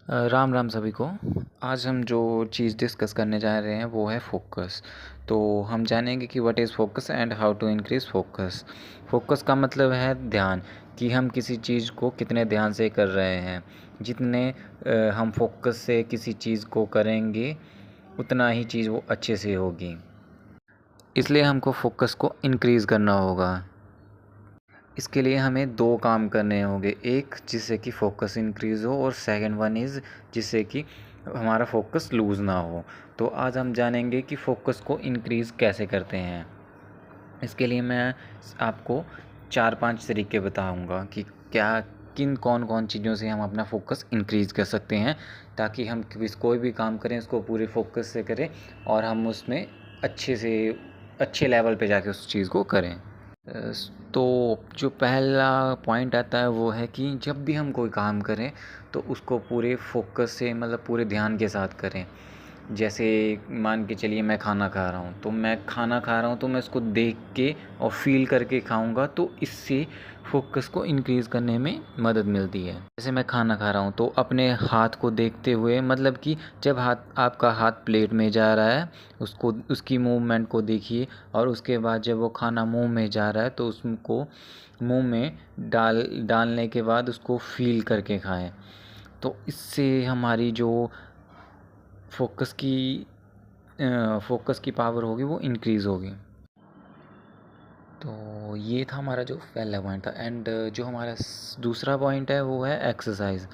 राम राम सभी को। आज हम जो चीज़ डिस्कस करने जा रहे हैं वो है फोकस। तो हम जानेंगे कि what is focus and how to increase focus. Focus का मतलब है ध्यान, कि हम किसी चीज़ को कितने ध्यान से कर रहे हैं। जितने हम फोकस से किसी चीज़ को करेंगे उतना ही चीज़ वो अच्छे से होगी। इसलिए हमको फोकस को इंक्रीज़ करना होगा। इसके लिए हमें दो काम करने होंगे, एक जिससे कि फोकस इंक्रीज़ हो और सेकंड वन इज़ जिससे कि हमारा फोकस लूज़ ना हो। तो आज हम जानेंगे कि फ़ोकस को इंक्रीज़ कैसे करते हैं। इसके लिए मैं आपको 4-5 तरीके बताऊंगा कि क्या किन कौन कौन चीज़ों से हम अपना फोकस इंक्रीज़ कर सकते हैं, ताकि हम कोई भी काम करें उसको पूरे फोकस से करें और हम उसमें अच्छे लेवल पे जाके उस चीज़ को करें। तो जो पहला पॉइंट आता है वो है कि जब भी हम कोई काम करें तो उसको पूरे फोकस से, मतलब पूरे ध्यान के साथ करें। जैसे मान के चलिए मैं खाना खा रहा हूँ, तो मैं उसको देख के और फील करके खाऊंगा, तो इससे फोकस को इंक्रीज़ करने में मदद मिलती है। जैसे मैं खाना खा रहा हूँ तो अपने हाथ को देखते हुए, मतलब कि जब आपका हाथ प्लेट में जा रहा है उसको, उसकी मूवमेंट को देखिए, और उसके बाद जब वो खाना मुंह में जा रहा है तो उसको मुंह में डालने के बाद उसको फील करके खाएं। तो इससे हमारी जो फोकस की पावर होगी वो इंक्रीज़ होगी। तो ये था हमारा जो पहला पॉइंट था। एंड जो हमारा दूसरा पॉइंट है वो है एक्सरसाइज।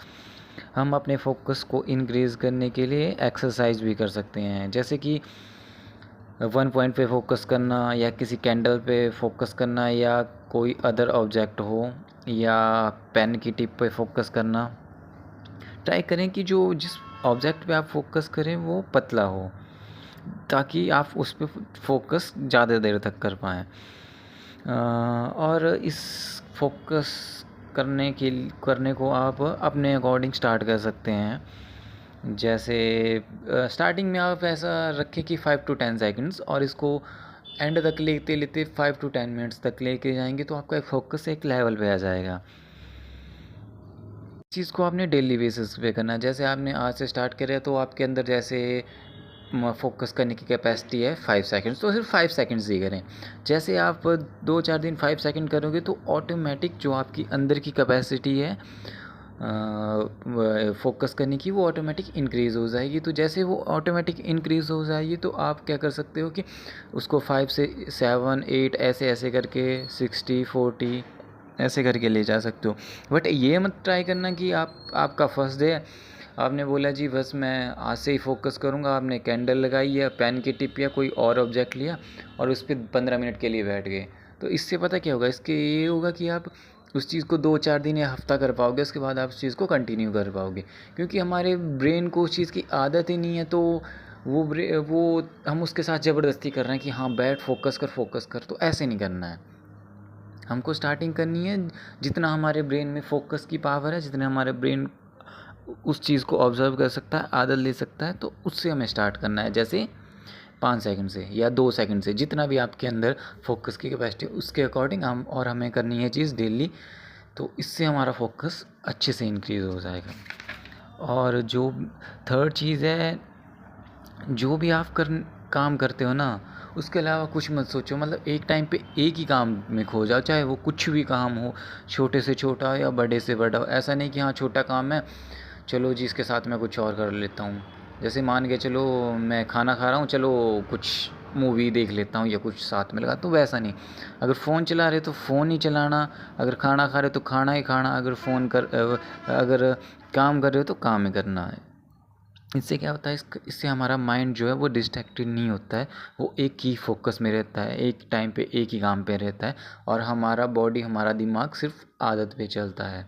हम अपने फोकस को इंक्रीज़ करने के लिए एक्सरसाइज भी कर सकते हैं, जैसे कि वन पॉइंट पे फोकस करना, या किसी कैंडल पे फोकस करना, या कोई अदर ऑब्जेक्ट हो, या पेन की टिप पे फोकस करना। ट्राई करें कि जो जिस ऑब्जेक्ट पे आप फोकस करें वो पतला हो, ताकि आप उस पर फोकस ज़्यादा देर तक कर पाएँ। और इस फोकस करने को आप अपने अकॉर्डिंग स्टार्ट कर सकते हैं। जैसे स्टार्टिंग में आप ऐसा रखें कि 5 to 10 सेकंड्स, और इसको एंड तक लेते लेते 5 to 10 मिनट्स तक लेके जाएंगे तो आपका फोकस एक लेवल पे आ जाएगा। चीज़ को आपने डेली बेसिस पे करना है। जैसे आपने आज से स्टार्ट करा तो आपके अंदर जैसे फोकस करने की कैपेसिटी है 5 सेकंड्स, तो सिर्फ 5 सेकंड्स ही करें। जैसे आप 2-4 दिन 5 सेकंड करोगे तो ऑटोमेटिक जो आपकी अंदर की कैपेसिटी है फोकस करने की, वो ऑटोमेटिक इंक्रीज़ हो जाएगी। तो जैसे वो ऑटोमेटिक इंक्रीज़ हो जाएगी तो आप क्या कर सकते हो कि उसको 5 से 7-8 ऐसे ऐसे करके 60-40 ऐसे करके ले जा सकते हो। बट ये मत ट्राई करना कि आपका फर्स्ट डे है, आपने बोला जी बस मैं आज से ही फोकस करूँगा, आपने कैंडल लगाई या पेन की टिप या कोई और ऑब्जेक्ट लिया और उस पर 15 मिनट के लिए बैठ गए। तो इससे पता क्या होगा, इसके ये होगा कि आप उस चीज़ को 2-4 दिन या हफ्ता कर पाओगे, उसके बाद आप उस चीज़ को कंटिन्यू कर पाओगे। क्योंकि हमारे ब्रेन को उस चीज़ की आदत ही नहीं है, तो वो हम उसके साथ ज़बरदस्ती कर रहे हैं कि हाँ बैठ फोकस कर। तो ऐसे नहीं करना है। हमको स्टार्टिंग करनी है, जितना हमारे ब्रेन में फोकस की पावर है, जितने हमारे ब्रेन उस चीज़ को ऑब्ज़र्व कर सकता है, आदत ले सकता है, तो उससे हमें स्टार्ट करना है। जैसे 5 सेकंड से या 2 सेकंड से, जितना भी आपके अंदर फोकस की कैपेसिटी उसके अकॉर्डिंग हमें करनी है चीज़ डेली। तो इससे हमारा फोकस अच्छे से इंक्रीज़ हो जाएगा। और जो थर्ड चीज़ है, जो भी आप काम करते हो ना, उसके अलावा कुछ मत सोचो। मतलब एक टाइम पे एक ही काम में खो जाओ, चाहे वो कुछ भी काम हो, छोटे से छोटा या बड़े से बड़ा हो। ऐसा नहीं कि हाँ छोटा काम है, चलो जी इसके साथ मैं कुछ और कर लेता हूँ। जैसे मान के चलो मैं खाना खा रहा हूँ, चलो कुछ मूवी देख लेता हूँ या कुछ साथ में लगा, तो वैसा नहीं। अगर फ़ोन चला रहे तो फ़ोन ही चलाना, अगर खाना खा रहे तो खाना ही खाना, अगर काम कर रहे हो तो काम ही करना है। इससे क्या होता है, इससे हमारा माइंड जो है वो डिस्ट्रैक्टेड नहीं होता है, वो एक ही फोकस में रहता है, एक टाइम पे एक ही काम पे रहता है। और हमारा दिमाग सिर्फ आदत पे चलता है।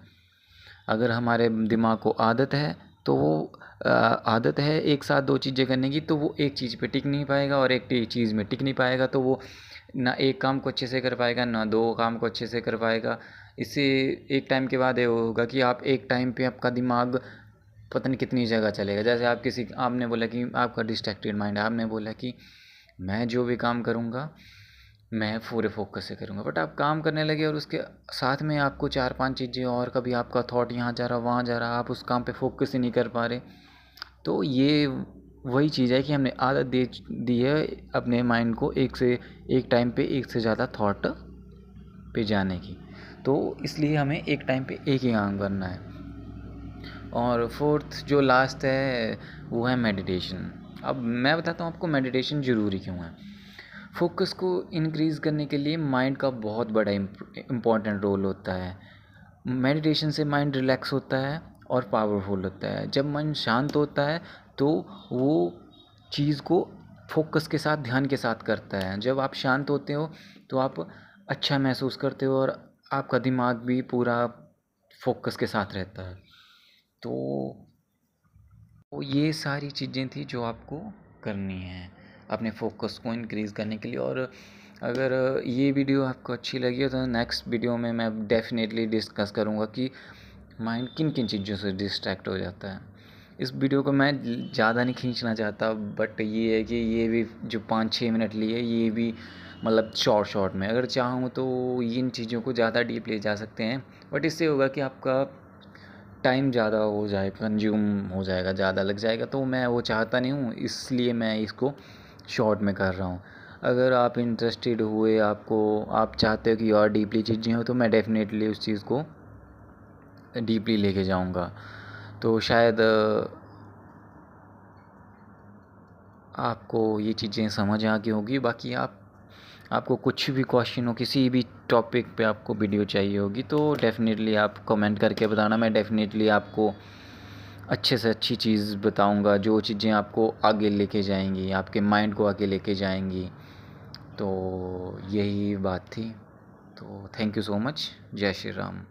अगर हमारे दिमाग को आदत है तो वो आदत है एक साथ दो चीज़ें करने की, तो वो एक चीज़ पे टिक नहीं पाएगा और एक चीज़ में टिक नहीं पाएगा, तो वो ना एक काम को अच्छे से कर पाएगा ना दो काम को अच्छे से कर पाएगा। इससे एक टाइम के बाद ये होगा कि आप एक टाइम पे आपका दिमाग पता नहीं कितनी जगह चलेगा। जैसे आपने बोला कि आपका डिस्ट्रैक्टेड माइंड है, आपने बोला कि मैं जो भी काम करूँगा मैं पूरे फोकस से करूँगा। बट आप काम करने लगे और उसके साथ में आपको 4-5 चीज़ें और, कभी आपका थॉट यहाँ जा रहा वहाँ जा रहा, आप उस काम पे फोकस ही नहीं कर पा रहे, तो ये वही चीज़ है कि हमने आदत दे दी है अपने माइंड को एक टाइम पे एक से ज़्यादा थॉट पे जाने की। तो इसलिए हमें एक टाइम पे एक ही काम करना है। और फोर्थ जो लास्ट है वो है मेडिटेशन। अब मैं बताता हूँ आपको मेडिटेशन ज़रूरी क्यों है। फोकस को इंक्रीज़ करने के लिए माइंड का बहुत बड़ा इम्पॉर्टेंट रोल होता है। मेडिटेशन से माइंड रिलैक्स होता है और पावरफुल होता है। जब मन शांत होता है तो वो चीज़ को फोकस के साथ, ध्यान के साथ करता है। जब आप शांत होते हो तो आप अच्छा महसूस करते हो और आपका दिमाग भी पूरा फोकस के साथ रहता है। तो ये सारी चीज़ें थी जो आपको करनी है अपने फोकस को इंक्रीज़ करने के लिए। और अगर ये वीडियो आपको अच्छी लगी हो तो नेक्स्ट वीडियो में मैं डेफिनेटली डिस्कस करूँगा कि माइंड किन किन चीज़ों से डिस्ट्रैक्ट हो जाता है। इस वीडियो को मैं ज़्यादा नहीं खींचना चाहता, बट ये है कि ये भी जो 5-6 मिनट लिए ये भी मतलब शॉर्ट में, अगर चाहूँ तो इन चीज़ों को ज़्यादा डीपली जा सकते हैं, बट इससे होगा कि आपका टाइम ज़्यादा हो जाए, कंज्यूम हो जाएगा, ज़्यादा लग जाएगा, तो मैं वो चाहता नहीं हूँ, इसलिए मैं इसको शॉर्ट में कर रहा हूँ। अगर आप इंटरेस्टेड हुए, आप चाहते हो कि और डीपली चीज़ें हो, तो मैं डेफिनेटली उस चीज़ को डीपली लेके जाऊँगा। तो शायद आपको ये चीज़ें समझ आ गई होगी। बाकी आपको कुछ भी क्वेश्चन हो, किसी भी टॉपिक पे आपको वीडियो चाहिए होगी, तो डेफिनेटली आप कमेंट करके बताना। मैं डेफिनेटली आपको अच्छे से अच्छी चीज़ बताऊंगा, जो चीज़ें आपको आगे लेके जाएंगी, आपके माइंड को आगे लेके जाएंगी। तो यही बात थी। तो थैंक यू सो मच। जय श्री राम।